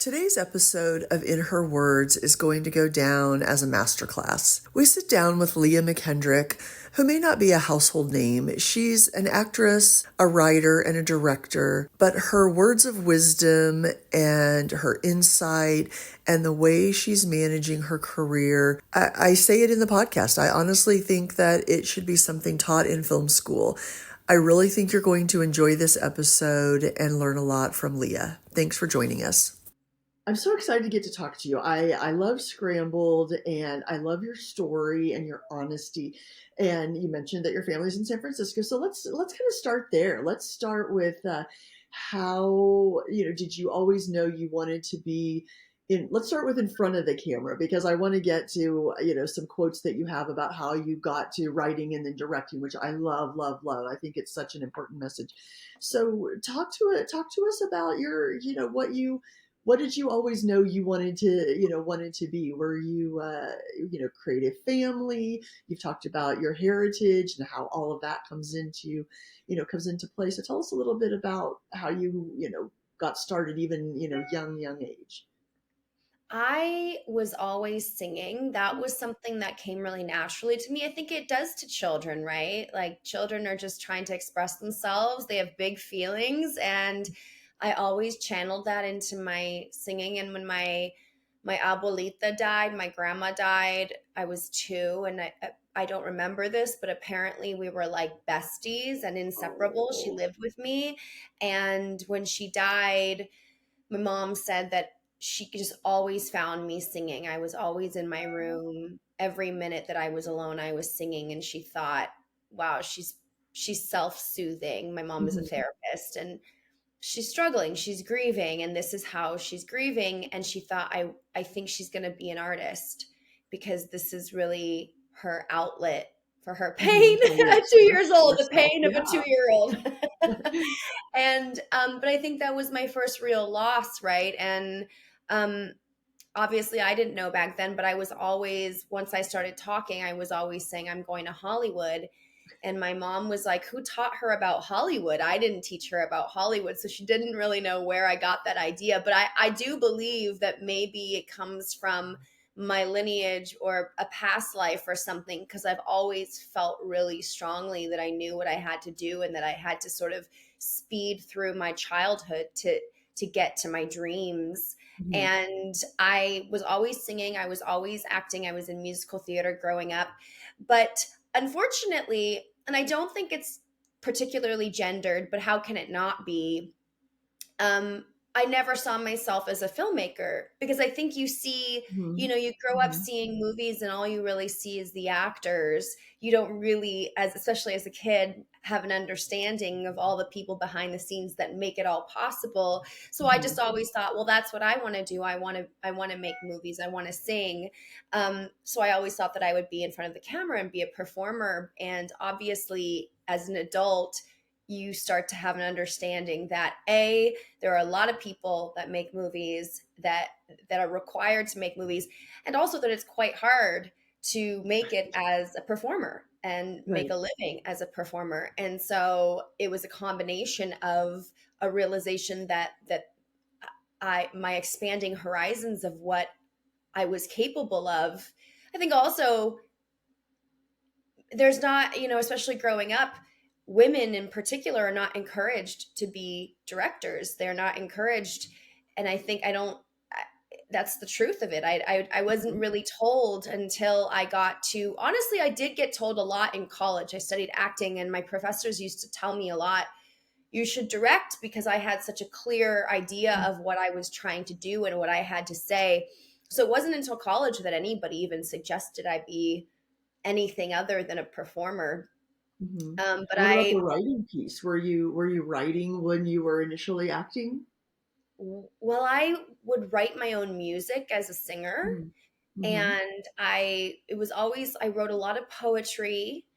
Today's episode of In Her Words is going to go down as a masterclass. We sit down with Leah McKendrick, who may not be a household name. She's an actress, a writer, and a director, but her words of wisdom and her insight and the way she's managing her career, I say it in the podcast. I honestly think that it should be something taught in film school. I really think you're going to enjoy this episode and learn a lot from Leah. Thanks for joining us. I'm so excited to get to talk to you. I love Scrambled and I love your story and your honesty. And you mentioned that your family's in San Francisco. So let's kind of start there. Let's start with how, did you always know you wanted to be in, let's start with in front of the camera, because I want to get to, some quotes that you have about how you got to writing and then directing, which I love, love, love. I think it's such an important message. So talk to us about your, what did you always know you wanted to be? Were you, creative family? You've talked about your heritage and how all of that comes into play. So tell us a little bit about how you, got started even, young age. I was always singing. That was something that came really naturally to me. I think it does to children, right? Like children are just trying to express themselves. They have big feelings, and I always channeled that into my singing. And when my abuelita died, my grandma died, I was 2, and I don't remember this, but apparently we were like besties and inseparable. She lived with me, and when she died, my mom said that she just always found me singing. I was always in my room. Every minute that I was alone, I was singing, and she thought, wow, she's self-soothing. My mom is a Mhm. therapist, and she's struggling, she's grieving, and this is how she's grieving. And she thought, I think she's going to be an artist because this is really her outlet for her pain at 2 years old, the Yourself, pain of a yeah. 2-year-old. And but I think that was my first real loss, right? And um obviously I didn't know back then, but I was always, once I started talking, I was always saying I'm going to Hollywood. And my mom was like, who taught her about Hollywood? I didn't teach her about Hollywood. So she didn't really know where I got that idea. But I do believe that maybe it comes from my lineage or a past life or something, because I've always felt really strongly that I knew what I had to do and that I had to sort of speed through my childhood to get to my dreams. Mhm. And I was always singing, I was always acting, I was in musical theater growing up. But unfortunately, and I don't think it's particularly gendered, but how can it not be? Um, I never saw myself as a filmmaker, because I think you see, Mhm. you grow up Mhm. seeing movies and all you really see is the actors. You don't really, especially as a kid, have an understanding of all the people behind the scenes that make it all possible. So I just Mhm. always thought, well, that's what I want to do. I want to make movies. I want to sing. So I always thought that I would be in front of the camera and be a performer. And obviously, as an adult, you start to have an understanding that there are a lot of people that make movies that are required to make movies, and also that it's quite hard to make it as a performer and make Right. a living as a performer. And so it was a combination of a realization that I my expanding horizons of what I was capable of. I think also there's not, especially growing up, women in particular are not encouraged to be directors. They're not encouraged. And I think that's the truth of it. I wasn't Mhm. really told until I got to, honestly, I did get told a lot in college. I studied acting, and my professors used to tell me a lot, you should direct, because I had such a clear idea of what I was trying to do and what I had to say. So it wasn't until college that anybody even suggested I be anything other than a performer. Mhm. But What about the writing piece? Were you writing when you were initially acting? well, I would write my own music as a singer, Mhm. Mhm. and it was always, I wrote a lot of poetry.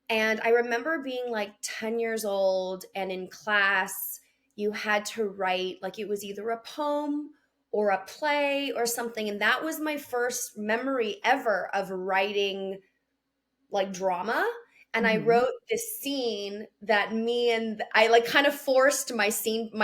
And I remember being like 10 years old, and in class, you had to write, like, it was either a poem or a play or something. And that was my first memory ever of writing like drama. and I Mhm. wrote this scene that me and I like kind of forced my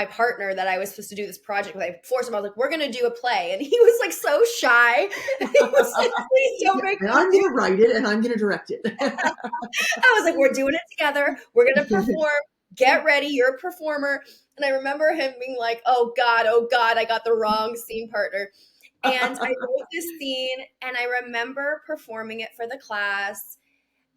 partner that I was supposed to do this project with. I forced him. I was like, "We're gonna do a play," and he was like so shy. And he was like, "Please don't Yeah, make and me I'm do." gonna write it and I'm gonna direct it. I was like, "We're doing it together. We're gonna perform. Get ready. You're a performer." And I remember him being like, oh God, I got the wrong scene partner." And I wrote this scene, and I remember performing it for the class.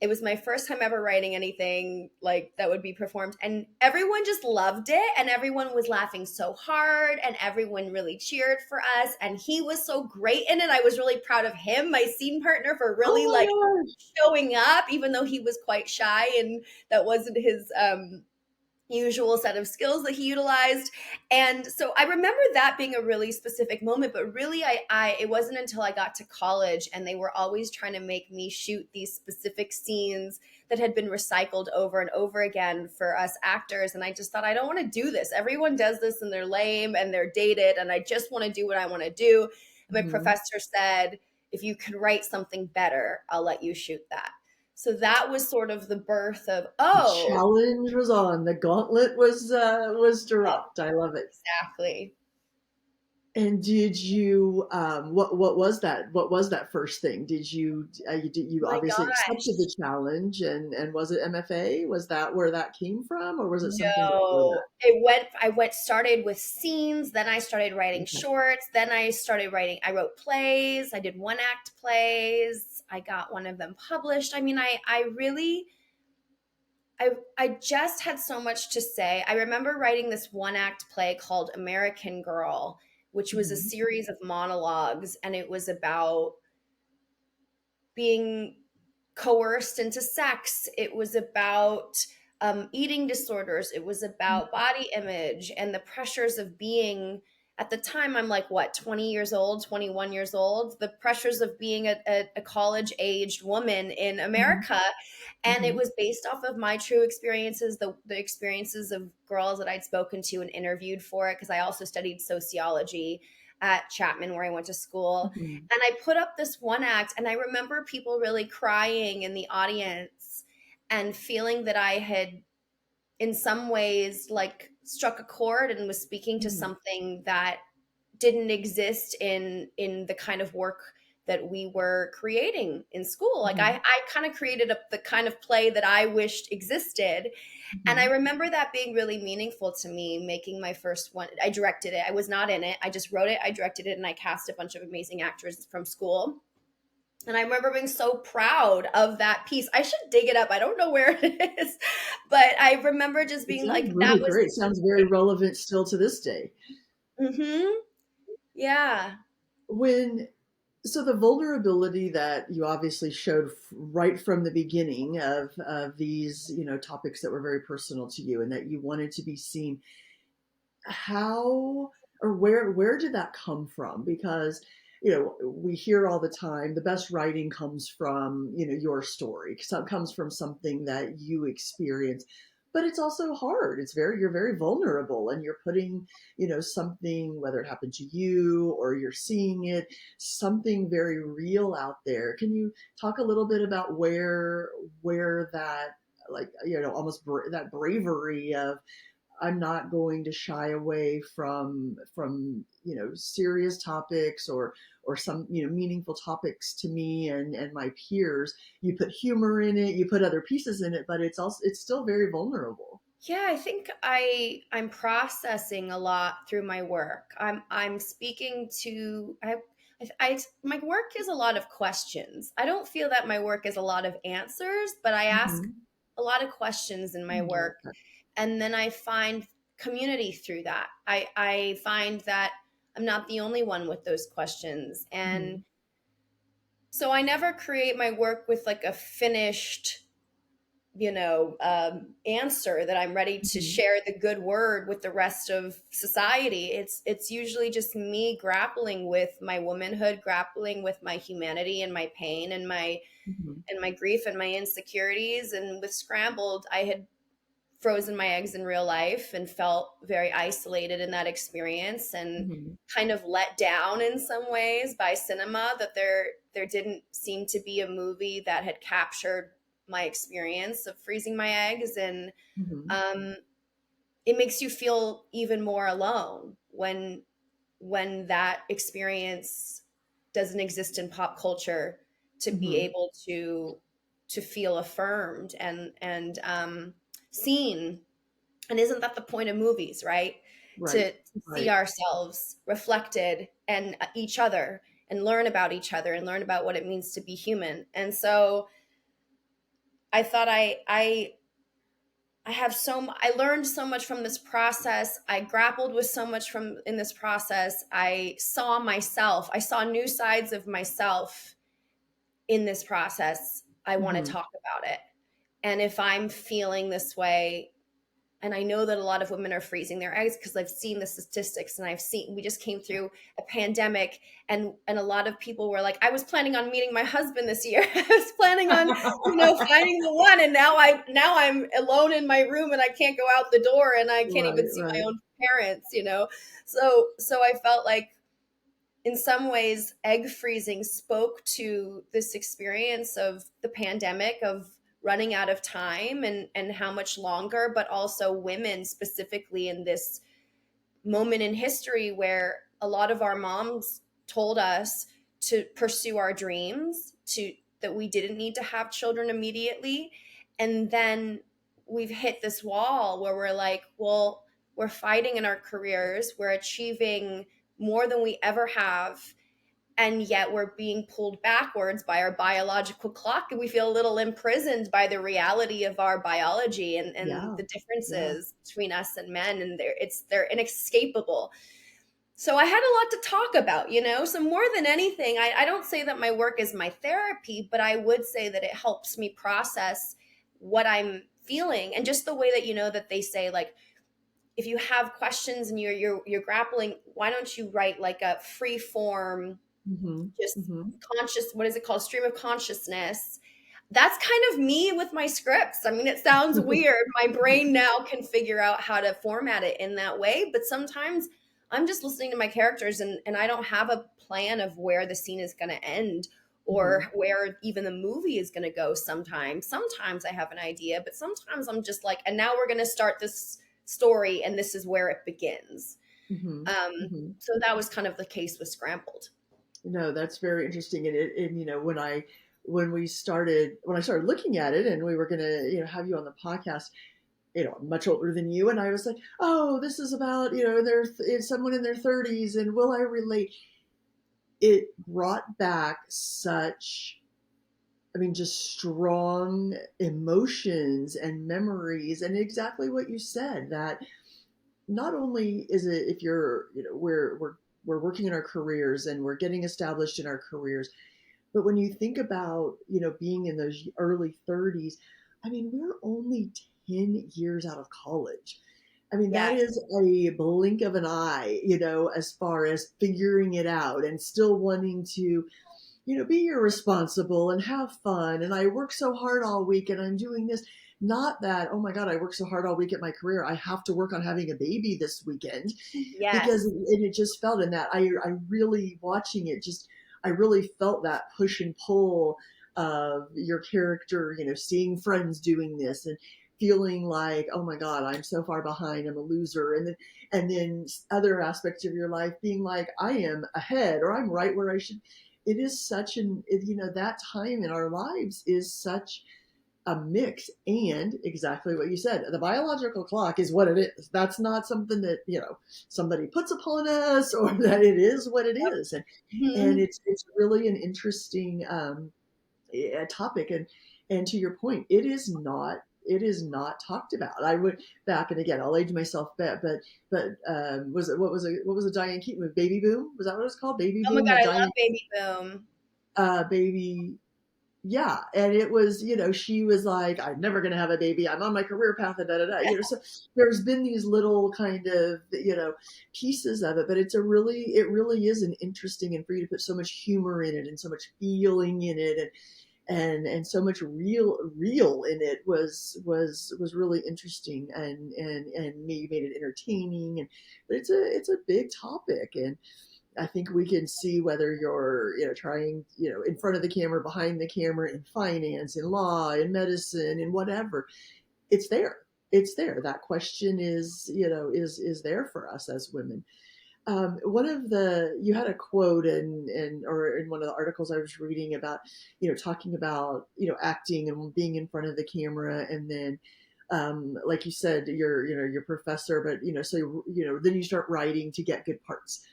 It was my first time ever writing anything like that would be performed, and everyone just loved it, and everyone was laughing so hard, and everyone really cheered for us, and he was so great in it. I was really proud of him, my scene partner, for really Oh like my gosh. showing up even though he was quite shy and that wasn't his usual set of skills that he utilized. And so I remember that being a really specific moment, but really I it wasn't until I got to college and they were always trying to make me shoot these specific scenes that had been recycled over and over again for us actors. And I just thought, I don't want to do this. Everyone does this and they're lame and they're dated, and I just want to do what I want to do. And my Mhm. professor said, if you could write something better, I'll let you shoot that. So that was sort of the birth of, The oh, challenge was on. The gauntlet was dropped. I love it. exactly. And did you what was that? What was that first thing? You My obviously accepted gosh. the challenge, and was it MFA? Was that where that came from, or was it something before No, I went started with scenes, then I started writing that? shorts, then I wrote plays, I did one act plays, I got one of them published. I mean, I really, I just had so much to say. I remember writing this one act play called American Girl, which was a Mhm. series of monologues, and it was about being coerced into sex. It was about eating disorders. It was about body image and the pressures of being. At the time, I'm like, what, 20 years old, 21 years old? The pressures of being a college aged woman in Mhm. America. And it Mhm. was based off of my true experiences, the experiences of girls that I'd spoken to and interviewed for it, because I also studied sociology at Chapman, where I went to school. Mhm. And I put up this one act, and I remember people really crying in the audience and feeling that I had, in some ways, like struck a chord and was speaking to Mhm. something that didn't exist in the kind of work that we were creating in school. Like Mhm. I kind of created the kind of play that I wished existed. And I Mhm. remember that being really meaningful to me, making my first one. I directed it. I was not in it. I just wrote it, I directed it, and I cast a bunch of amazing actors from school. And I remember being so proud of that piece. I should dig it up. I don't know where it is, but I remember just It being sounds like, that really was great. Sounds very relevant still to this day. mm-hmm. Yeah. When So the vulnerability that you obviously showed right from the beginning of these, topics that were very personal to you and that you wanted to be seen, how or where did that come from? Because we hear all the time the best writing comes from your story. Some comes from something that you experience, but it's also hard. You're very vulnerable, and you're putting something, whether it happened to you or you're seeing it, something very real out there. Can you talk a little bit about where that, like, almost that bravery of, I'm not going to shy away from serious topics or some meaningful topics to me and my peers. You put humor in it, you put other pieces in it, but it's still very vulnerable. Yeah, I think I'm processing a lot through my work. I'm speaking to my work is a lot of questions. I don't feel that my work is a lot of answers, but I ask Mm-hmm. a lot of questions in my I love work, that. and then I find community through that. I find that I'm not the only one with those questions, Mm-hmm. and so I never create my work with like a finished answer that I'm ready to Mm-hmm. share the good word with the rest of society. It's usually just me grappling with my womanhood, grappling with my humanity and my pain Mm-hmm. and my grief and my insecurities. And with Scrambled, I had frozen my eggs in real life and felt very isolated in that experience, and Mm-hmm. kind of let down in some ways by cinema, that there didn't seem to be a movie that had captured my experience of freezing my eggs, and Mm-hmm. um, it makes you feel even more alone when that experience doesn't exist in pop culture, to be Mm-hmm. able to feel affirmed and seen. And isn't that the point of movies, right? Right. To see Right. ourselves reflected and each other, and learn about each other, and learn about what it means to be human. And so I thought I learned so much from this process. I grappled with so much from in this process. I saw myself. I saw new sides of myself in this process. I want to Mm-hmm. talk about it. And if I'm feeling this way, and I know that a lot of women are freezing their eggs, because I've seen the statistics, and we just came through a pandemic, and a lot of people were like, I was planning on meeting my husband this year. I was planning on, finding the one, and now I'm alone in my room, and I can't go out the door, and I can't Right. even see my Right. own parents. So I felt like, in some ways, egg freezing spoke to this experience of the pandemic, of running out of time, and how much longer, but also women specifically in this moment in history where a lot of our moms told us to pursue our dreams, to that we didn't need to have children immediately. And then we've hit this wall where we're like, well, we're fighting in our careers, we're achieving more than we ever have, and yet we're being pulled backwards by our biological clock, and we feel a little imprisoned by the reality of our biology, and Yeah. the Yeah. differences between us and men, and they're inescapable. So I had a lot to talk about. So more than anything, I don't say that my work is my therapy, but I would say that it helps me process what I'm feeling. And just the way that that they say, like, if you have questions and you're grappling, why don't you write like a free form, Mm-hmm. just Mm-hmm. conscious, what is it called, stream of consciousness. That's kind of me with my scripts. I mean, it sounds weird. My brain now can figure out how to format it in that way, but sometimes I'm just listening to my characters, and I don't have a plan of where the scene is going to end, Mm-hmm. or where even the movie is going to go. Sometimes I have an idea, but sometimes I'm just like, and now we're going to start this story, and this is where it begins. Mm-hmm. um Mm-hmm. so that was kind of the case with Scrambled. No, that's very interesting. And when I started looking at it, and we were gonna, have you on the podcast, I'm much older than you, and I was like, oh, this is about, it's someone in their 30s, and will I relate? It brought back such, I mean, just strong emotions and memories, and exactly what you said, that not only is it, if you're, we're working in our careers and we're getting established in our careers, but when you think about, being in those early 30s, I mean, we're only 10 years out of college. I mean, that Yes. is a blink of an eye, as far as figuring it out and still wanting to, be irresponsible and have fun. And I work so hard all week and I'm doing this. Not that, oh my God, I work so hard all week at my career, I have to work on having a baby this weekend, because Yes. it just felt in that. I really, watching it, just, I really felt that push and pull of your character, seeing friends doing this and feeling like, oh my God, I'm so far behind, I'm a loser. And then other aspects of your life being like, I am ahead, or I'm right where I should. It is such that time in our lives is such a mix. And exactly what you said, the biological clock is what it is. That's not something that, somebody puts upon us, or that it is what it is. And Mhm. it's really an interesting topic. And to your point, it is not talked about. I would back, and again, I'll age myself back, but what was it Diane Keaton with Baby Boom? Was that what it was called? Baby Oh my Boom God, with I love Diane, Baby Boom. baby. Yeah, and it was, she was like, I'm never going to have a baby, I'm on my career path, and da da da. So there's been these little kind of, pieces of it, but it really is an interesting, and for you to put so much humor in it and so much feeling in it, and so much real in it, was really interesting, and maybe made it entertaining. And but it's a big topic. I think we can see whether you're, trying, in front of the camera, behind the camera, in finance, in law, in medicine, in whatever. It's there. It's there. That question is there for us as women. One of the you had a quote or in one of the articles I was reading about, talking about, acting and being in front of the camera, and then like you said, your professor, but so then you start writing to get good parts.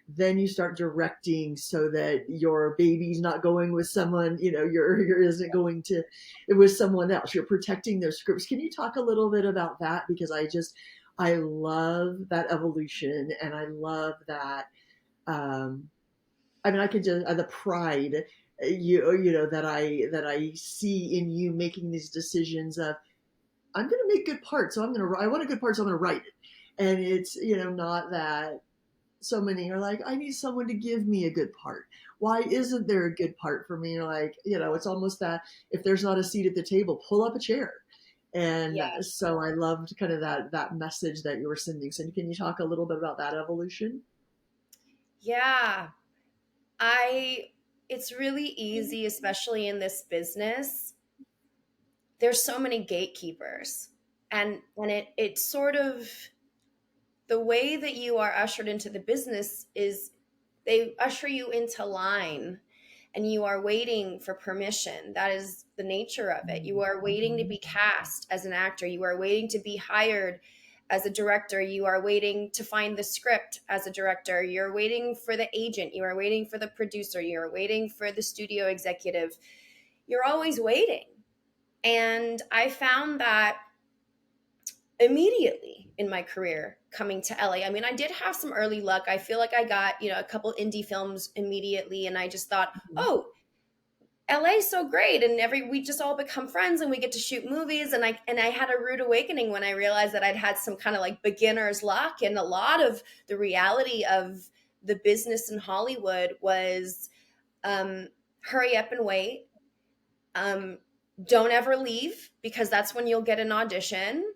Then you start directing so that your baby's not going with someone, your isn't going to it was someone else. You're protecting those scripts. Can you talk a little bit about that? Because I love that evolution, and I love that. Um, I mean, I could just the pride that I see in you making these decisions of I'm going to make good parts, so I want a good part, so I'm going to write it. And it's not that so many are like, I need someone to give me a good part. Why isn't there a good part for me? You're like, it's almost that if there's not a seat at the table, pull up a chair. And Yeah. so I loved kind of that message that you were sending. So can you talk a little bit about that evolution? Yeah. I it's really easy, especially in this business. There's so many gatekeepers. And it sort of, the way that you are ushered into the business is they usher you into line, and you are waiting for permission. That is the nature of it. You are waiting to be cast as an actor. You are waiting to be hired as a director. You are waiting to find the script as a director. You're waiting for the agent. You are waiting for the producer. You're waiting for the studio executive. You're always waiting. And I found that immediately in my career coming to LA. I mean, I did have some early luck. I feel like I got, a couple indie films immediately, and I just thought, Mhm. "Oh, LA is so great, and we just all become friends and we get to shoot movies." And I had a rude awakening when I realized that I'd had some kind of like beginner's luck, and a lot of the reality of the business in Hollywood was um hurry up and wait. Um don't ever leave, because that's when you'll get an audition.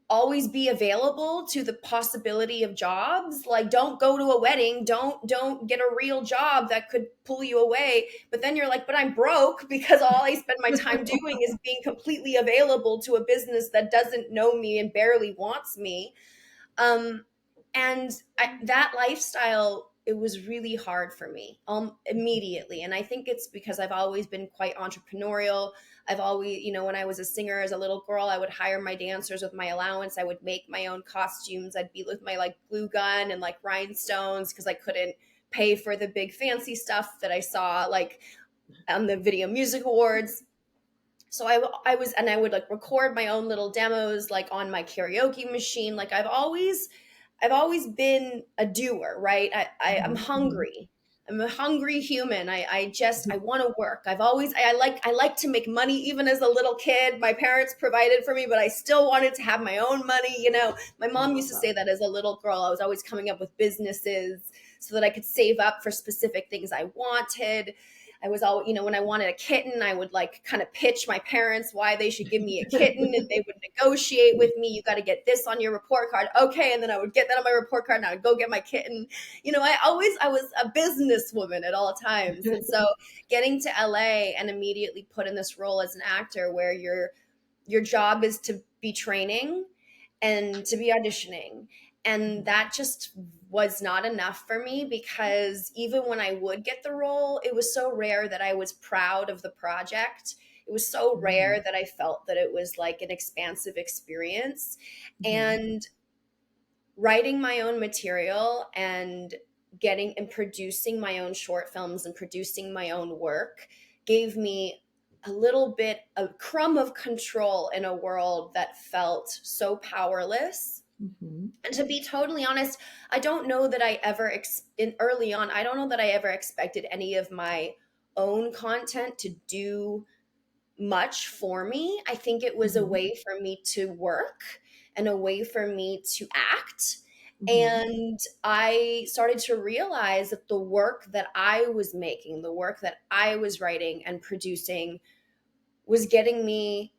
Always be available to the possibility of jobs. Like, don't go to a wedding, don't get a real job that could pull you away, but then you're like, but I'm broke because all I spend my time doing is being completely available to a business that doesn't know me and barely wants me. um, that lifestyle, it was really hard for me immediately. And I think it's because I've always been quite entrepreneurial. I've always, when I was a singer as a little girl, I would hire my dancers with my allowance. I would make my own costumes. I'd be with my like glue gun and like rhinestones because I couldn't pay for the big fancy stuff that I saw like on the Video Music Awards. So I was, and I would like record my own little demos like on my karaoke machine. Like I've always been a doer, right? I'm Mhm. Mhm. hungry. I'm a hungry human. I want to work. I like to make money. Even as a little kid, my parents provided for me, but I still wanted to have my own money. My I mom love used to that. say that as a little girl, I was always coming up with businesses so that I could save up for specific things I wanted. I was all, when I wanted a kitten, I would like kind of pitch my parents why they should give me a kitten, and they would negotiate with me. You got to get this on your report card. Okay. And then I would get that on my report card and I would go get my kitten. I was a businesswoman at all times. And so getting to LA and immediately put in this role as an actor where your job is to be training and to be auditioning. And that just was not enough for me, because even when I would get the role, it was so rare that I was proud of the project. It was so Mhm. rare that I felt that it was like an expansive experience. Mhm. And writing my own material and getting and producing my own short films and producing my own work gave me a crumb of control in a world that felt so powerless. Mhm. And to be totally honest, I don't know that I ever early on, I don't know that I ever expected any of my own content to do much for me. I think it was a Mhm. way for me to work and a way for me to act. Mhm. And I started to realize that the work that I was making, the work that I was writing and producing, was getting me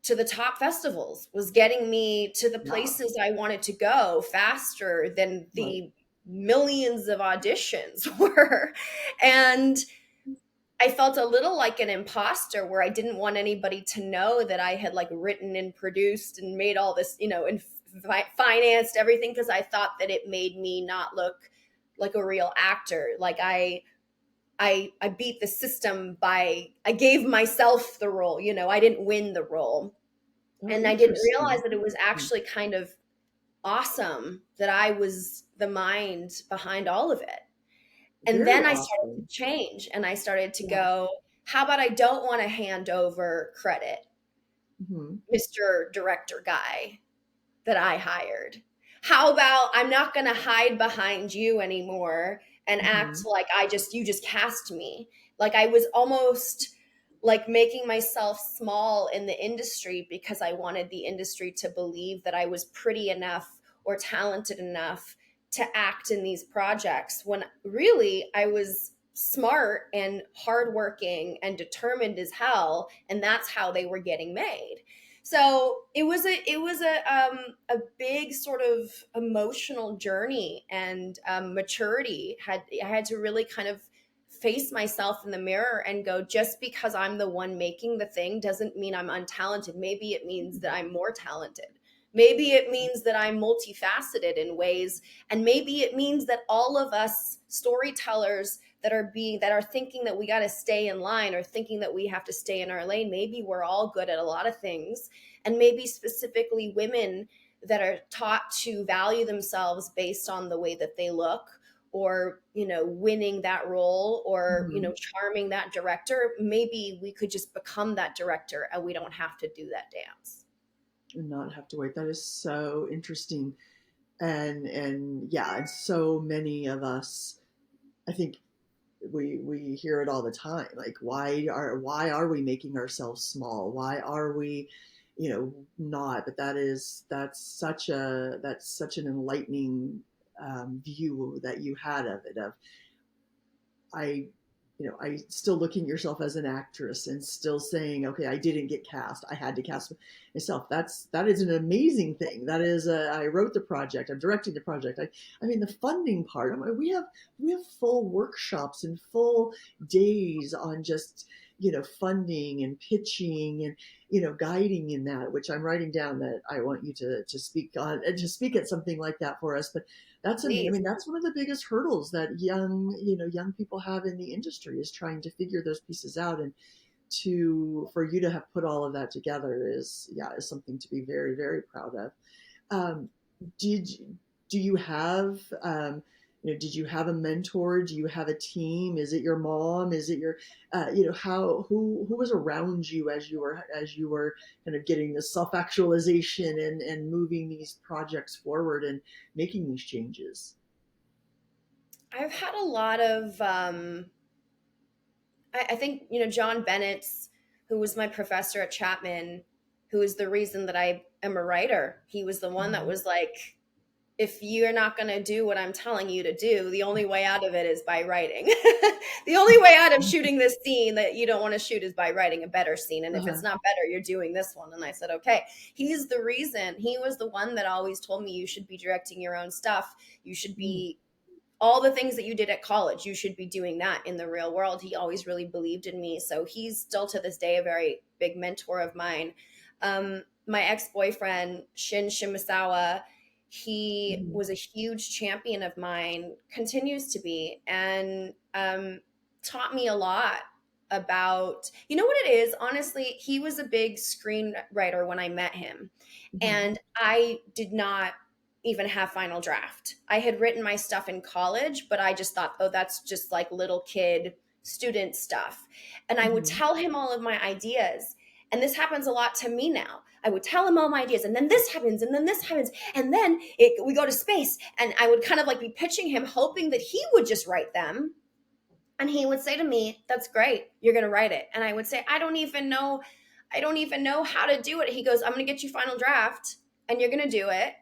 to the top festivals, was getting me to the Yeah. places I wanted to go faster than Right. millions of auditions were. And I felt a little like an imposter where I didn't want anybody to know that I had like written and produced and made all this, and financed everything, because I thought that it made me not look like a real actor. Like I beat the system by, I gave myself the role, I didn't win the role. Oh, And I didn't interesting. realize that it was actually kind of awesome that I was the mind behind all of it. And Very then I started to awesome. change and I started to Yeah. go, how about I don't want to hand over credit, Hmm. Mr. Director guy that I hired? How about I'm not going to hide behind you anymore and act Hmm. like you just cast me. Like I was almost like making myself small in the industry because I wanted the industry to believe that I was pretty enough or talented enough to act in these projects, when really I was smart and hardworking and determined as hell, and that's how they were getting made. So it was a big sort of emotional journey, and maturity. I had to really kind of face myself in the mirror and go, just because I'm the one making the thing doesn't mean I'm untalented. Maybe it means that I'm more talented. Maybe it means that I'm multifaceted in ways, and maybe it means that all of us storytellers that are thinking that we got to stay in line, or thinking that we have to stay in our lane, maybe we're all good at a lot of things. And maybe specifically women that are taught to value themselves based on the way that they look, or winning that role, or Hmm. charming that director. Maybe we could just become that director and we don't have to do that dance. And not have to wait. That is so interesting. And yeah, and so many of us, I think we hear it all the time. Like, why are we making ourselves small? Why are we, not? But that's such an enlightening view that you had of it. Of I, I still looking at yourself as an actress and still saying, okay, I didn't get cast. I had to cast myself. That is an amazing thing. I wrote the project. I'm directing the project. I mean, the funding part. We have full workshops and full days on just funding and pitching and guiding in that, which I'm writing down that I want you to speak on and to speak at something like that for us. But I Please. mean, that's one of the biggest hurdles that young people have in the industry, is trying to figure those pieces out. And for you to have put all of that together is something to be very, very proud of. Um, did do you have did you have a mentor? Do you have a team? Is it your mom? Is it your how who was around you as you were kind of getting this self actualization and moving these projects forward and making these changes? I've had a lot of I think, John Bennett's, who was my professor at Chapman, who is the reason that I am a writer. He was the one that Mhm. was like, if you're not going to do what I'm telling you to do, the only way out of it is by writing. The only way out of shooting this scene that you don't want to shoot is by writing a better scene. And if it's Uh-huh. not better, you're doing this one. And I said, okay. He's the reason. He was the one that always told me, you should be directing your own stuff. You should Mm. be all the things that you did at college, you should be doing that in the real world. He always really believed in me. So he's still to this day a very big mentor of mine. My ex-boyfriend, Shin Shimasawa, he Mhm. was a huge champion of mine, continues to be, and taught me a lot about, what it is, honestly. He was a big screenwriter when I met him, Mhm. and I did not even have final draft. I had written my stuff in college, but I just thought, oh, that's just like little kid student stuff. And I would Mhm. tell him all of my ideas. And this happens a lot to me now. I would tell him all my ideas, and then this happens, and then this happens, and then we go to space. And I would kind of like be pitching him, hoping that he would just write them. And he would say to me, "That's great. You're going to write it." And I would say, I don't even know how to do it." He goes, "I'm going to get you final draft and you're going to do it.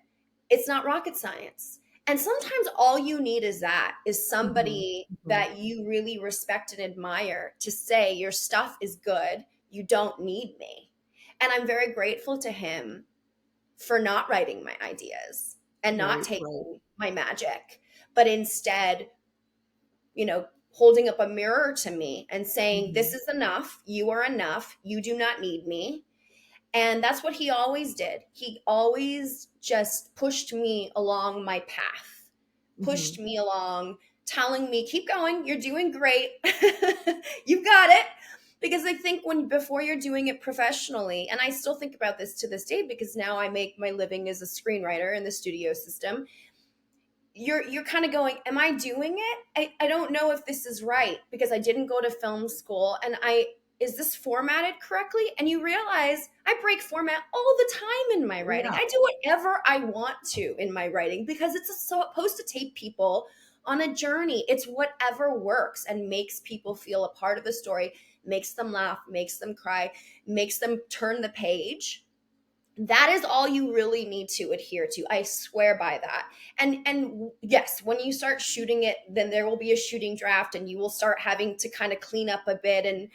It's not rocket science." And sometimes all you need is Mhm. somebody Mhm. that you really respect and admire to say, your stuff is good. You don't need me. And I'm very grateful to him for not writing my ideas. and not Right, right. taking my magic, but instead, holding up a mirror to me and saying, this Hmm. is enough. You are enough. You do not need me. And that's what he always did. He always just pushed me along my path, pushed Hmm. me along, telling me, keep going, you're doing great. You got it. Because I think before you're doing it professionally, and I still think about this to this day because now I make my living as a screenwriter in the studio system, you're kind of going, am I doing it? I don't know if this is right because I didn't go to film school, and I is this formatted correctly? And you realize I break format all the time in my Oh, writing. yeah. I do whatever I want to in my writing because it's supposed to take people on a journey. It's whatever works and makes people feel a part of the story, makes them laugh, makes them cry, makes them turn the page. That is all you really need to adhere to. I swear by that. And yes, when you start shooting it, then there will be a shooting draft and you will start having to kind of clean up a bit and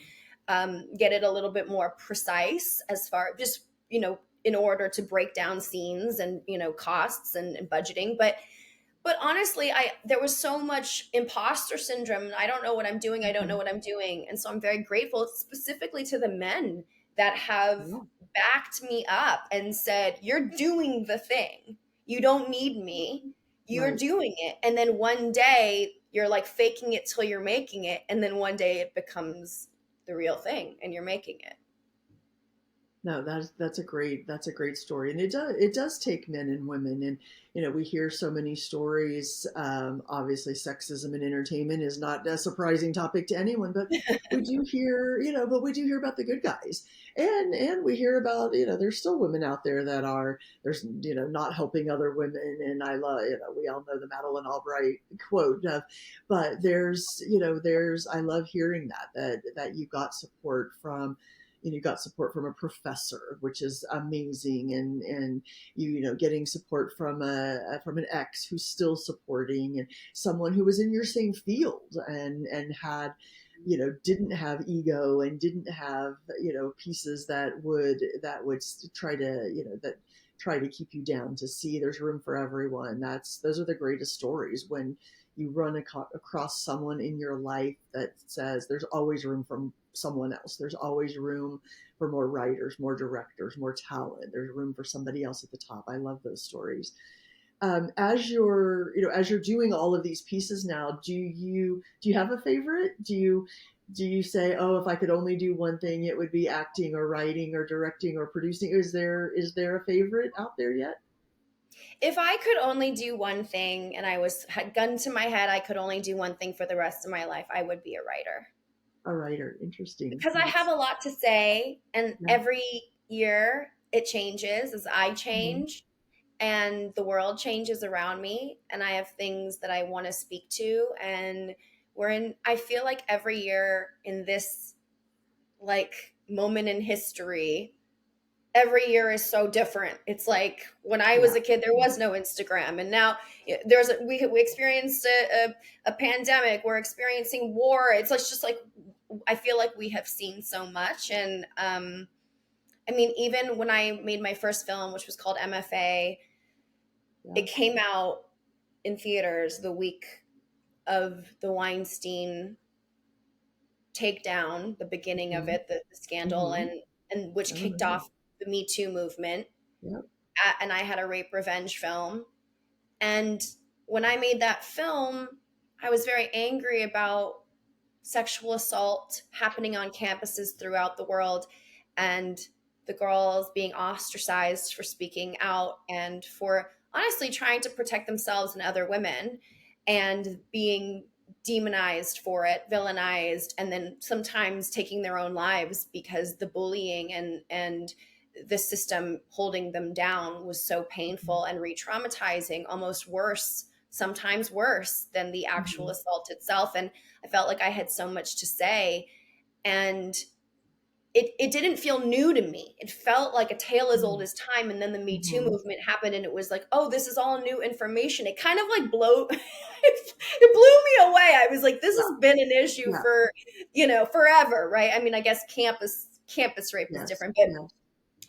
get it a little bit more precise as far just in order to break down scenes and costs and budgeting. But honestly, I there was so much imposter syndrome. I don't know what I'm doing. I don't know Hmm. what I'm doing. And so I'm very grateful specifically to the men that have Yeah. backed me up and said, "You're doing the thing. You don't need me. You're Right. doing it." And then one day you're like faking it till you're making it, and then one day it becomes the real thing and you're making it. No, that's a great story, and it does take men and women, and we hear so many stories. Obviously, sexism in entertainment is not a surprising topic to anyone, but we do hear about the good guys, and we hear about there's still women out there that are there's not helping other women, and I love we all know the Madeleine Albright quote, but there's I love hearing that you got support from you got support from a professor, which is amazing, and getting support from an ex who's still supporting, and someone who was in your same field and had didn't have ego and didn't have pieces that would try to that try to keep you down, to see there's room for everyone. Those are the greatest stories, when you run across someone in your life that says there's always room for someone else. There's always room for more writers, more directors, more talent. There's room for somebody else at the top. I love those stories. As you're doing all of these pieces now, do you have a favorite? Do you say, oh, if I could only do one thing, it would be acting or writing or directing or producing? Is there a favorite out there yet? If I could only do one thing and I had gun to my head, I could only do one thing for the rest of my life, I would be a writer. A writer, interesting. Because I have That's a lot to say, and yeah. every year it changes as I Mhm. change and the world changes around me, and I have things that I want to speak to. And I feel like every year in this like moment in history, every year is so different. It's like when I was Yeah. a kid, there was no Instagram, and now we experienced a pandemic. We're experiencing war. It's like just like I feel like we have seen so much, and I mean, even when I made my first film, which was called MFA, Yeah. it came out in theaters the week of the Weinstein takedown, the beginning of Hmm. it, the scandal, Hmm. and which I kicked remember. off the Me Too movement. Yep. And I had a rape revenge film. And when I made that film, I was very angry about sexual assault happening on campuses throughout the world, and the girls being ostracized for speaking out and for honestly trying to protect themselves and other women, and being demonized for it, villainized, and then sometimes taking their own lives because the bullying and the system holding them down was so painful and re-traumatizing, almost worse, sometimes worse than the actual Hmm. assault itself. And I felt like I had so much to say, and it didn't feel new to me. It felt like a tale as old Hmm. as time. And then the Me Too Hmm. movement happened, and it was like, oh, this is all new information. It kind of like it blew me away. I was like, this Yeah. has been an issue Yeah. for forever, right? I mean, I guess campus rape is Yes. different, but Yes.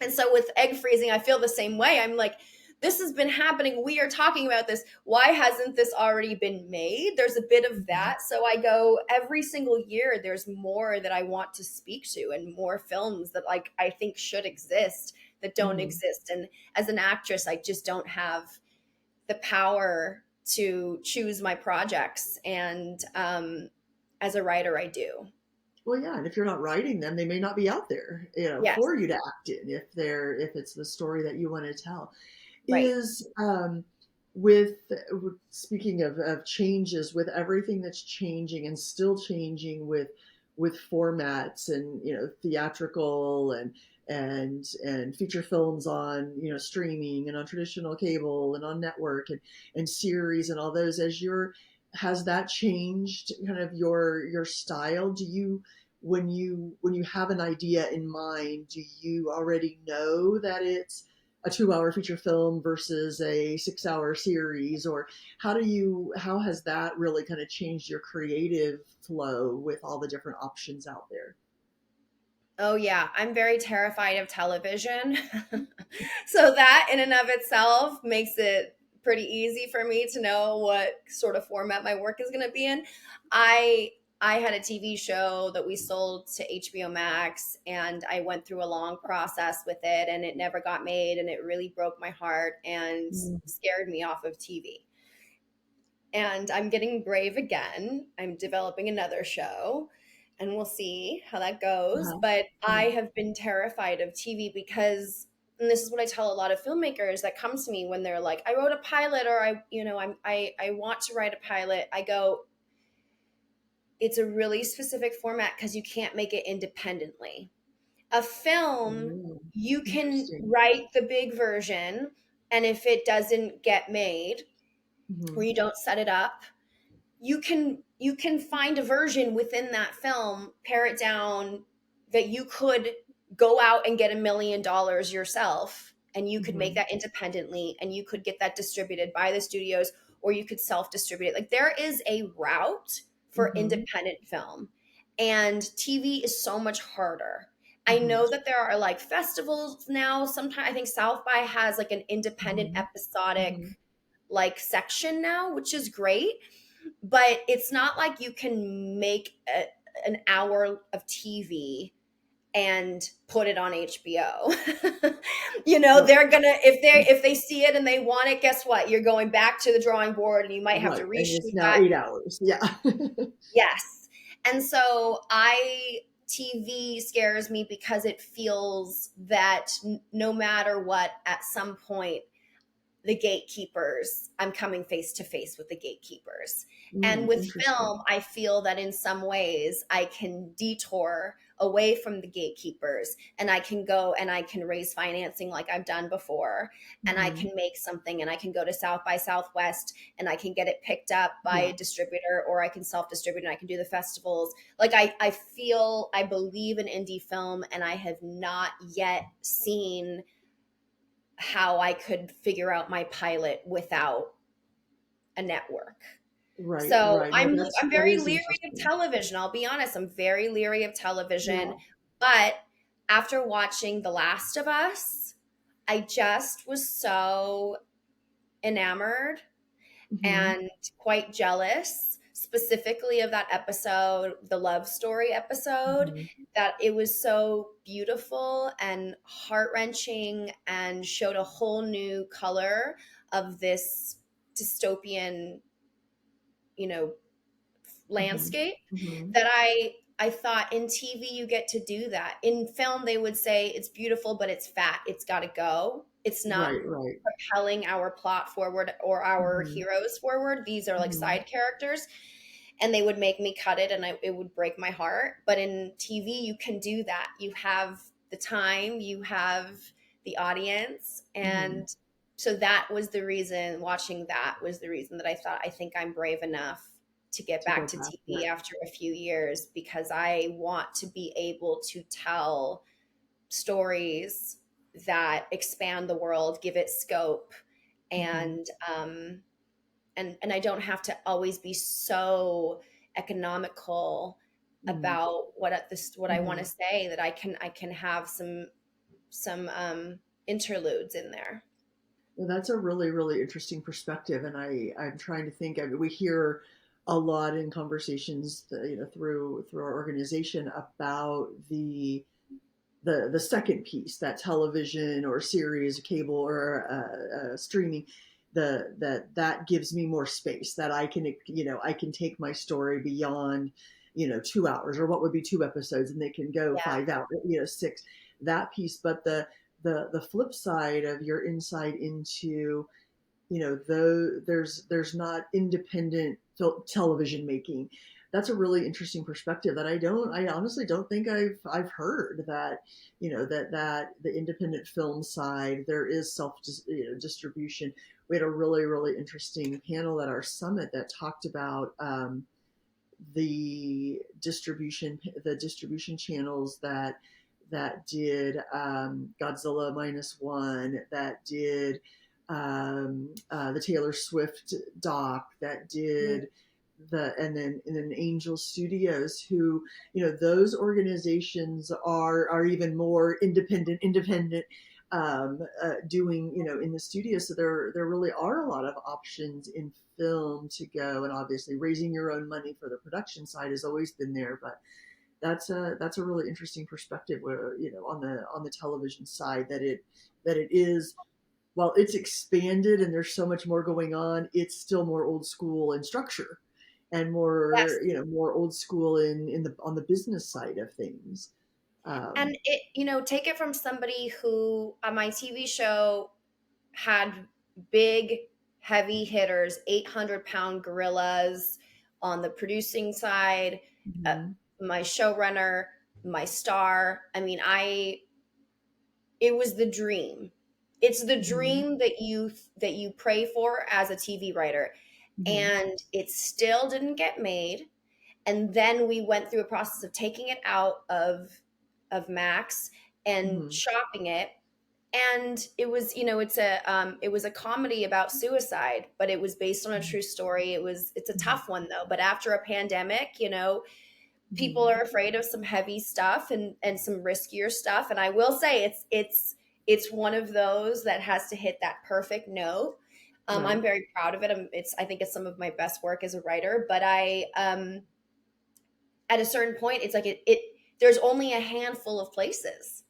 and so with egg freezing, I feel the same way. I'm like, this has been happening. We are talking about this. Why hasn't this already been made? There's a bit of Mhm. that. So I go every single year, there's more that I want to speak to and more films that like I think should exist that don't Mhm. exist. And as an actress, I just don't have the power to choose my projects. And as a writer, I do. Well, yeah, and if you're not writing them, they may not be out there, Yes, for you to act in if it's the story that you want to tell. right. Is with speaking of changes, with everything that's changing and still changing with formats and theatrical and feature films on streaming and on traditional cable and on network and series and all those, has that changed kind of your style? Do you when you have an idea in mind, do you already know that it's a 2 hour feature film versus a 6 hour series? Or how has that really kind of changed your creative flow with all the different options out there? Oh, yeah. I'm very terrified of television. So that in and of itself makes it pretty easy for me to know what sort of format my work is going to be in. I I had a TV show that we sold to HBO Max, and I went through a long process with it, and it never got made, and it really broke my heart and Mm. scared me off of TV. And I'm getting brave again. I'm developing another show, and we'll see how that goes. Uh-huh. But I Uh-huh. have been terrified of TV because, and this is what I tell a lot of filmmakers that come to me when they're like, I wrote a pilot, or I want to write a pilot. I go, it's a really specific format because you can't make it independently. A film, Oh, you can interesting. write the big version, and if it doesn't get made or Hmm. you don't set it up, you can find a version within that film, pare it down, that you could go out and get $1 million yourself, and you could make Hmm. that independently, and you could get that distributed by the studios, or you could self-distribute it. Like, there is a route for Hmm. independent film, and TV is so much harder. I Hmm. know that there are like festivals now. Sometimes I think South by has like an independent Hmm. episodic Hmm. like section now, which is great, but it's not like you can make an hour of TV and put it on HBO. Right. They're gonna, if they see it and they want it, guess what? You're going back to the drawing board, and you might have to Right. And it's reshoot now that. 8 hours. Yeah. Yes. And so I TV scares me because it feels that no matter what, at some point the gatekeepers, I'm coming face to face with the gatekeepers. And with Interesting. film, I feel that in some ways I can detour away from the gatekeepers, and I can go and I can raise financing like I've done before, and I Hmm. can make something, and I can go to South by Southwest and I can get it picked up by Yeah. a distributor, or I can self-distribute and I can do the festivals. Like, I believe in indie film, and I have not yet seen how I could figure out my pilot without a network. Right. So Right. No, I'm that very is leery of interesting. television. I'll be honest, I'm very leery of television. Yeah. But after watching The Last of Us, I just was so enamored Hmm. and quite jealous, specifically of that episode, the love story episode, Hmm. that it was so beautiful and heart wrenching and showed a whole new color of this dystopian, you know, Hmm. landscape, Hmm. that I thought in TV you get to do that. In film they would say it's beautiful but it's fat. It's got to go. It's not Right. Right. propelling our plot forward or our Hmm. heroes forward. These are like Hmm. side characters, and they would make me cut it, and it would break my heart. But in TV you can do that. You have the time, you have the audience, Hmm. and so that was the reason, watching that was the reason that I thought, I think I'm brave enough to get To back go to back TV there. after a few years, because I want to be able to tell stories that expand the world, give it scope, Hmm. and and I don't have to always be so economical Hmm. about what I want to Hmm. say, that I can have some interludes in there. Well, that's a really, really interesting perspective, and I'm trying to think. I mean, we hear a lot in conversations, through our organization about the second piece, that television or series, cable or streaming, that gives me more space, that I can take my story beyond 2 hours, or what would be two episodes, and they can go Yeah. 5 hours, six, that piece. But the flip side of your insight into, though there's not independent television making, that's a really interesting perspective that I honestly don't think I've heard, that that the independent film side, there is distribution. We had a really, really interesting panel at our summit that talked about the distribution channels that did Godzilla -1, that did the Taylor Swift doc, that Mhm. did and then Angel Studios, who, those organizations are even more independent, doing, in the studio. So there really are a lot of options in film to go, and obviously raising your own money for the production side has always been there. But that's a really interesting perspective, where, on the television side, that it is, while it's expanded and there's so much more going on, it's still more old school in structure, and more, Yes. more old school in the on the business side of things. um, And it, take it from somebody who on my TV show had big, heavy hitters, 800-pound gorillas on the producing side, uh, mhm, my showrunner, my star. I mean, it was the dream. It's the mhm, dream that you pray for as a TV writer. mhm, And it still didn't get made. And then we went through a process of taking it out of Max and mhm, shopping it. And it was, it was a comedy about suicide, but it was based on a mhm, true story. It's a mhm, tough one though. But after a pandemic, people mhm. are afraid of some heavy stuff and some riskier stuff. And I will say it's one of those that has to hit that perfect note. I'm Right. very proud of it. I think it's some of my best work as a writer. But at a certain point, it's like it there's only a handful of places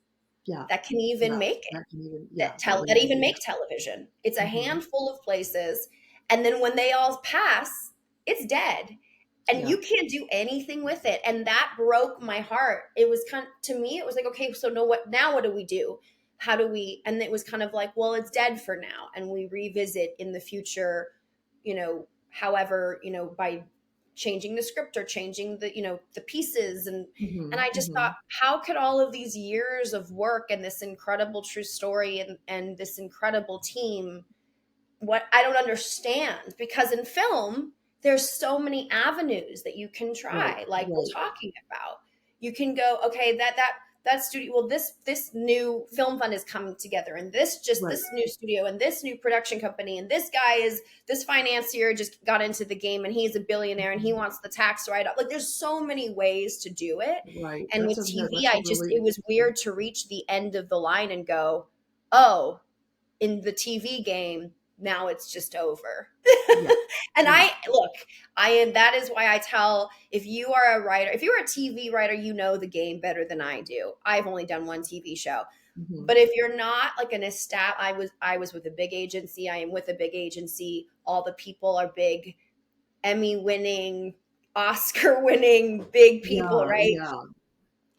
Yeah. that can even Yeah. make it, That can even, yeah, that would that even even be. make television. It's a Mhm. handful of places, and then when they all pass, it's dead, and Yeah. you can't do anything with it. And that broke my heart. It was to me, it was like, okay, so no, what now? What do we do? How do we? And it was kind of like, well, it's dead for now, and we revisit in the future. However, by changing the script or changing the pieces. And Mhm, I just thought, mhm. how could all of these years of work and this incredible true story and this incredible team, what I don't understand, because in film there's so many avenues that you can Right. try, like we're Right. talking about. You can go, okay, that studio, well, this new film fund is coming together, and Right. this new studio and this new production company, and this financier just got into the game and he's a billionaire and he Mhm. wants the tax write off. Like, there's so many ways to do it. Right. And with TV, That's a it really. was weird to reach the end of the line and go, oh, in the TV game, now it's just over. Yeah. And Yeah. I look, I am that is why I tell, if you are a writer, if you're a TV writer, you know the game better than I do. I've only done one TV show. Mhm. But if you're not like I was with a big agency, I am with a big agency. All the people are big, Emmy winning, Oscar winning big people, Yeah. right? Yeah.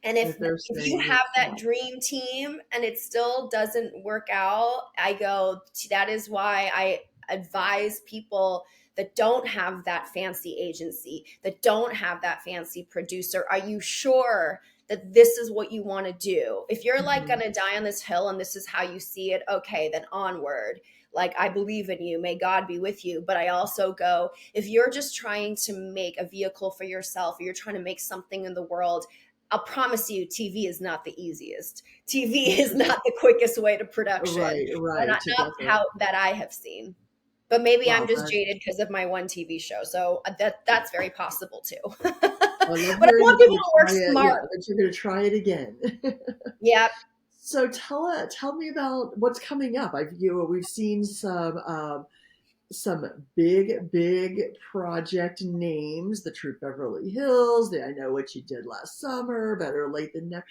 And If they're if you saying, have yeah. that dream team and it still doesn't work out, I go, that is why I advise people that don't have that fancy agency, that don't have that fancy producer. Are you sure that this is what you want to do? If you're like Mhm. going to die on this hill and this is how you see it, okay, then onward. Like, I believe in you. May God be with you. But I also go, if you're just trying to make a vehicle for yourself, or you're trying to make something in the world, I'll promise you, TV is not the easiest. TV is not the quickest way to production, Right. or Right. not, To not get there. how that I have seen. But maybe I'm Wow. just jaded because of my one TV show. So that's very possible too. I love But I hearing want that people you're to gonna work try it. smart. Yeah, that you're gonna try it again. Yep. So tell me about what's coming up. We've seen some big project names, the Troop Beverly Hills, I Know What You Did Last Summer, Better Late Than Never.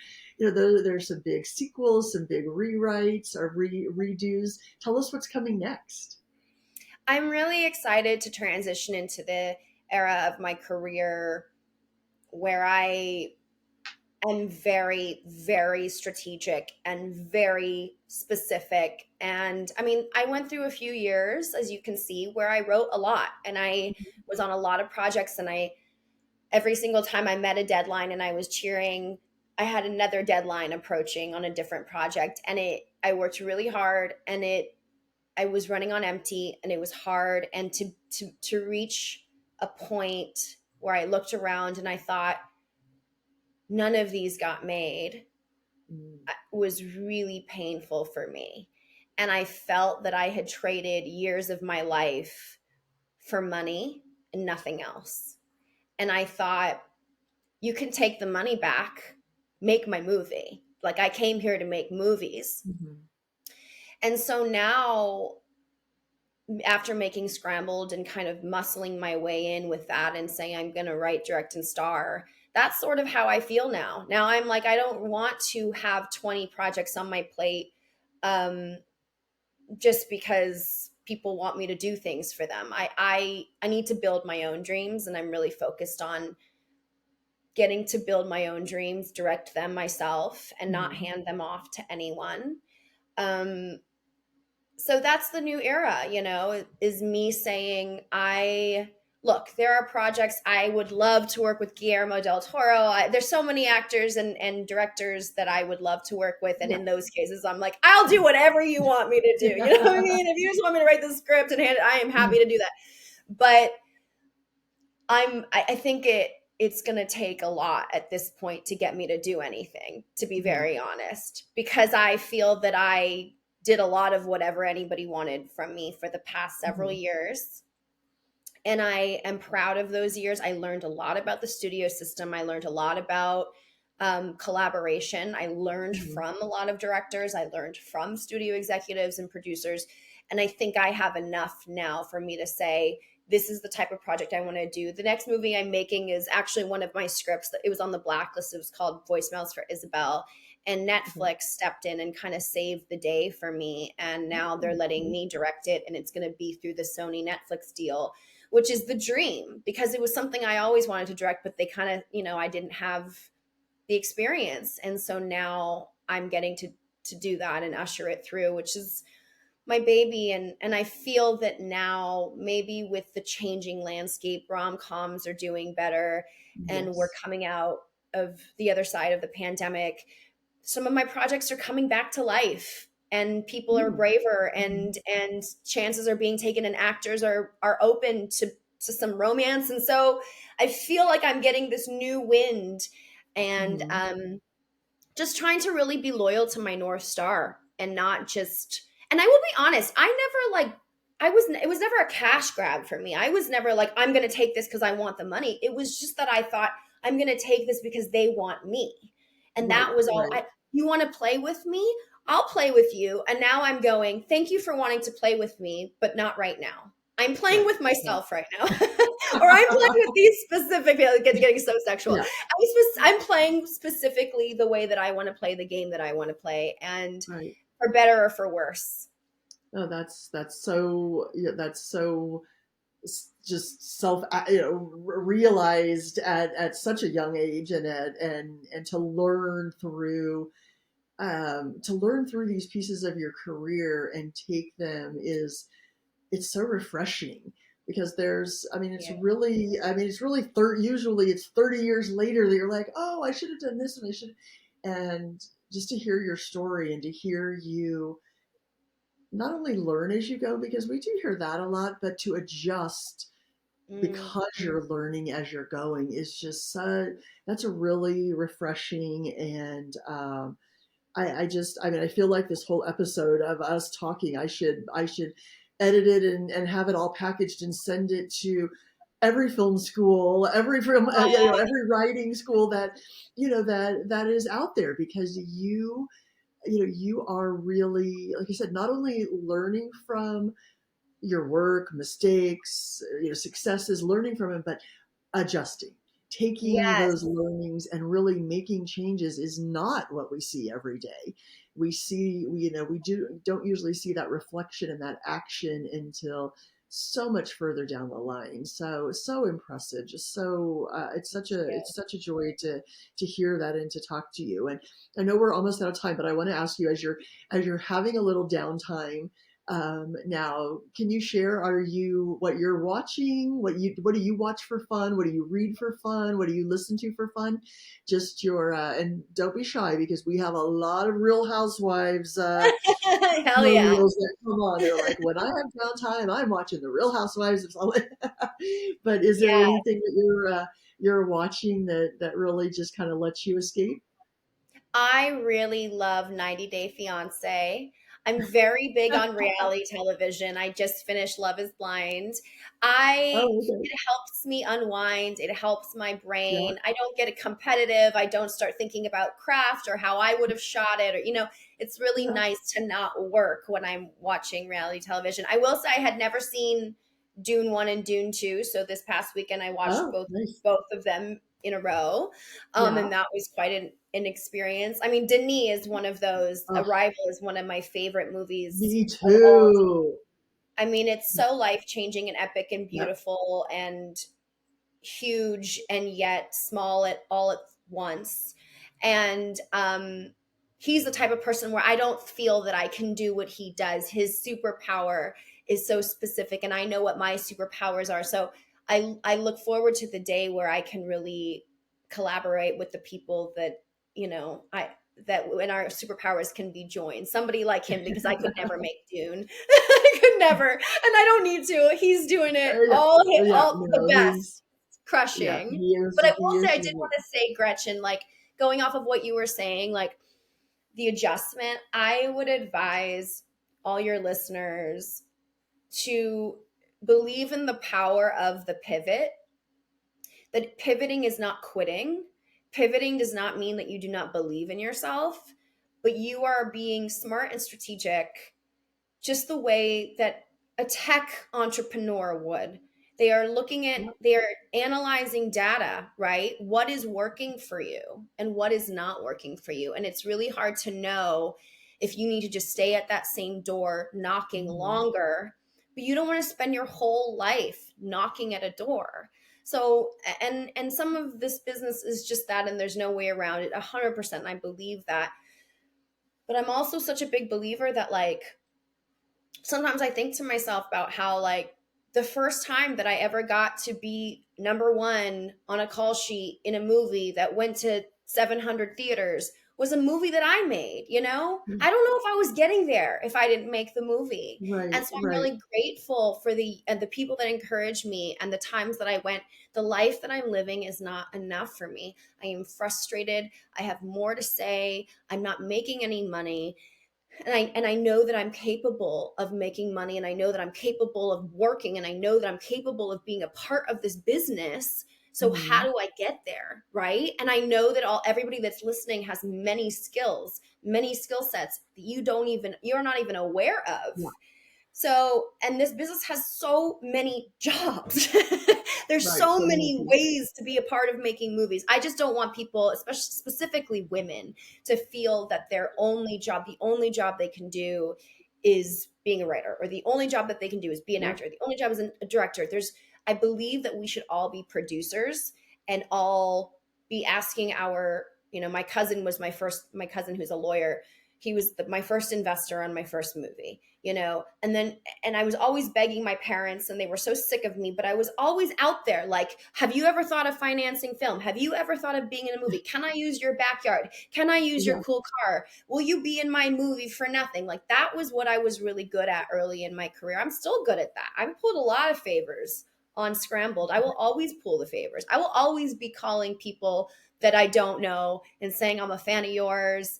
There's some big sequels, some big rewrites or redos. Tell us what's coming next. I'm really excited to transition into the era of my career where I am very, very strategic and very specific. And I mean, I went through a few years, as you can see, where I wrote a lot and I was on a lot of projects, and every single time I met a deadline and I was cheering, I had another deadline approaching on a different project, and I worked really hard, and I was running on empty, and it was hard. And to reach a point where I looked around and I thought none of these got made Mm, was really painful for me. And I felt that I had traded years of my life for money and nothing else. And I thought, you can take the money back, make my movie. Like, I came here to make movies. mhm, And so now, after making Scrambled and kind of muscling my way in with that and saying I'm going to write, direct, and star, that's sort of how I feel now. Now I'm like, I don't want to have 20 projects on my plate, um, just because people want me to do things for them. I need to build my own dreams, and I'm really focused on getting to build my own dreams, direct them myself, and not mhm, hand them off to anyone. Um, so that's the new era, is me saying, there are projects I would love to work with Guillermo del Toro. There's so many actors and directors that I would love to work with. And yeah. in those cases, I'm like, I'll do whatever you want me to do. You know what I mean? If you just want me to write the script and hand it, I am happy to do that. But I think it's going to take a lot at this point to get me to do anything, to be Mhm, very honest, because I feel that I did a lot of whatever anybody wanted from me for the past several mhm, years. And I am proud of those years. I learned a lot about the studio system. I learned a lot about collaboration. I learned mhm, from a lot of directors. I learned from studio executives and producers. And I think I have enough now for me to say, this is the type of project I want to do. The next movie I'm making is actually one of my scripts that it was on the blacklist. It was called Voicemails for Isabel. And mhm, Netflix stepped in and kind of saved the day for me. And now they're letting mhm, me direct it. And it's going to be through the Sony Netflix deal, which is the dream, because it was something I always wanted to direct, but they kind of, I didn't have the experience. And so now I'm getting to do that and usher it through, which is my baby. And I feel that now, maybe with the changing landscape, rom-coms are doing better, and we're yes. coming out of the other side of the pandemic. Some of my projects are coming back to life, and people are Mm, braver, mhm, and chances are being taken, and actors are open to some romance. And so I feel like I'm getting this new wind, and mhm, just trying to really be loyal to my North Star, and not just, and I will be honest, it was never a cash grab for me. I was never like, I'm going to take this because I want the money. It was just that I thought, I'm going to take this because they want me. And right, that was all. right. You want to play with me? I'll play with you. And now I'm going, thank you for wanting to play with me, but not right now. I'm playing Right. with Right. myself right now. Or I'm playing with these specific, getting so sexual. Yeah. I'm playing specifically the way that I want to play the game that I want to play, and Right. for better or for worse. Oh, that's so, yeah, that's so just self, realized at such a young age, and to learn through these pieces of your career and take them is, it's so refreshing, because it's really 30, usually it's 30 years later that you're like, oh, I should have done this, and I should, and just to hear your story and to hear you not only learn as you go, because we do hear that a lot, but to adjust Mm, because you're learning as you're going is just so, that's a really refreshing. And I feel like this whole episode of us talking, I should edit it and have it all packaged and send it to every film school, every writing school that that is out there, because you are really, like you said, not only learning from your work, mistakes, successes, learning from it, but adjusting. Taking those Yes. learnings and really making changes is not what we see every day. We see, we don't usually see that reflection and that action until so much further down the line. So impressive. Just so it's such a joy to hear that and to talk to you. And I know we're almost out of time, but I want to ask you, as you're having a little downtime, now, can you share, what you're watching? What do you watch for fun? What do you read for fun? What do you listen to for fun? Just and don't be shy, because we have a lot of Real Housewives Hell yeah. millennials that come on. They're like, when I have downtime, I'm watching the Real Housewives of Solid. But is there Yeah. anything that you're watching that really just kind of lets you escape? I really love 90 Day Fiance. I'm very big on reality television. I just finished Love is Blind. Oh, okay. It helps me unwind. It helps my Yeah. brain. I don't get competitive. I don't start thinking about craft or how I would have shot it, or it's really Yeah. nice to not work when I'm watching reality television. I will say I had never seen Dune 1 and Dune 2, so this past weekend I watched Oh, nice. both of them in a row. Yeah. And that was quite an experience. I mean, Denis is one of those. Oh, Arrival is one of my favorite movies me of all. too. I mean, it's so life changing and epic and Yep. beautiful and huge and yet small at all at once. And he's the type of person where I don't feel that I can do what he does. His superpower is so specific, and I know what my superpowers are. So I look forward to the day where I can really collaborate with the people that I that when our superpowers can be joined. Somebody like him, because I could never make Dune. I could never, and I don't need to. He's doing it Yeah, yeah, all the no, best, yeah, crushing. he But I is, will say, I did want to say, Gretchen, like going off of what you were saying, like the adjustment, I would advise all your listeners to believe in the power of the pivot, that pivoting is not quitting. Pivoting does not mean that you do not believe in yourself, but you are being smart and strategic, just the way that a tech entrepreneur would. yeah, They are analyzing data, right? What is working for you and what is not working for you. And it's really hard to know if you need to just stay at that same door knocking mhm, longer, but you don't want to spend your whole life knocking at a door. So, and some of this business is just that, and there's no way around it 100%. And I believe that. But I'm also such a big believer that, like, sometimes I think to myself about how, like, the first time that I ever got to be number one on a call sheet in a movie that went to 700 theaters was a movie that I made, you know? mm, I don't know if I was getting there if I didn't make the movie. right, And so I'm right, really grateful for the people that encouraged me and the times that I went. The life that I'm living is not enough for me. I am frustrated. I have more to say. I'm not making any money, and I know that I'm capable of making money, and I know that I'm capable of working, and I know that I'm capable of being a part of this business. So how mhm, do I get there, right? And I know that everybody that's listening has many skills, many skill sets that you're not even aware yeah, of. So, and this business has so many jobs. There's right, so so many many pieces. ways to be a part of making movies. I just don't want people, especially specifically women, to feel that the only job they can do is being a writer, or the only job that they can do is be an Yep, actor. The only job is a director. I believe that we should all be producers and all be asking my cousin who's a lawyer. He was my first investor on my first movie, and I was always begging my parents, and they were so sick of me, but I was always out there, like, have you ever thought of financing film? Have you ever thought of being in a movie? Can I use your backyard? Can I use your yeah, cool car? Will you be in my movie for nothing? Like, that was what I was really good at early in my career. I'm still good at that. I've pulled a lot of favors on Scrambled. I will always pull the favors. I will always be calling people that I don't know and saying, I'm a fan of yours,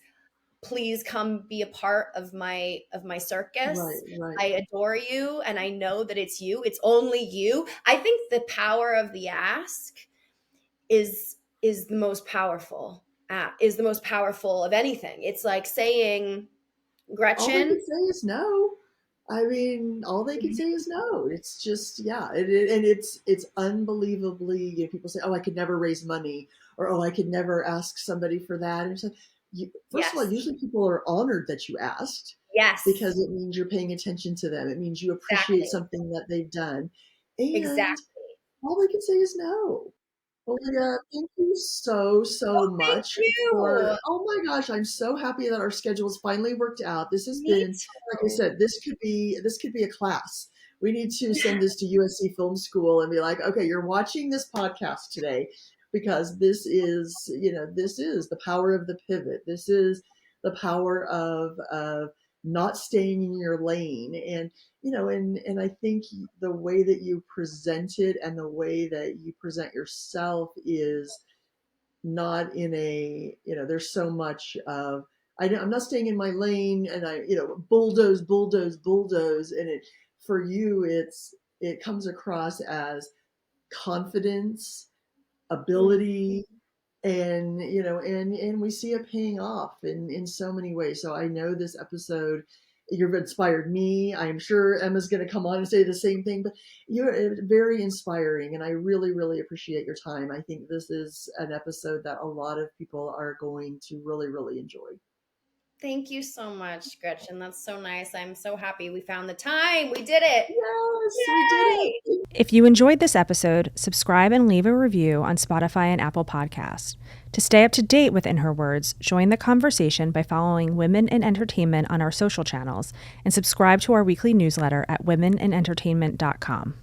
please come be a part of my right, circus. right. I adore you, and I know that it's only you. I think the power of the ask is the most powerful. is the most powerful of anything. It's like saying, All they Gretchen. can say is no. I mean, all they can say is no. It's just, yeah, and it's unbelievably. People say, "Oh, I could never raise money," or "Oh, I could never ask somebody for that." And it's like, first of all, Yes. usually people are honored that you asked Yes. because it means you're paying attention to them. It means you appreciate Exactly. something that they've done, and Exactly. all they can say is no. Well, Leah, thank you so, so Oh, thank much for, you. oh my gosh, I'm so happy that our schedules finally worked out. This has Me been, like I too. said, this could be a class. We need to send this to USC Film School and be like, okay, you're watching this podcast today because this is the power of the pivot. This is the power of not staying in your lane. And I think the way that you present it and the way that you present yourself is not in there's so much of, I'm not staying in my lane and bulldoze, bulldoze, bulldoze. And for you, it comes across as confidence, Mm. ability, and we see it paying off in so many ways. So I know this episode, you've inspired me. I'm sure Emma's going to come on and say the same thing, but you're very inspiring, and I really, really appreciate your time. I think this is an episode that a lot of people are going to really, really enjoy. Thank you so much, Gretchen. That's so nice. I'm so happy we found the time. We did it. Yes, we did Yay! it. If you enjoyed this episode, subscribe and leave a review on Spotify and Apple Podcasts. To stay up to date with In Her Words, join the conversation by following Women in Entertainment on our social channels and subscribe to our weekly newsletter at womenandentertainment.com.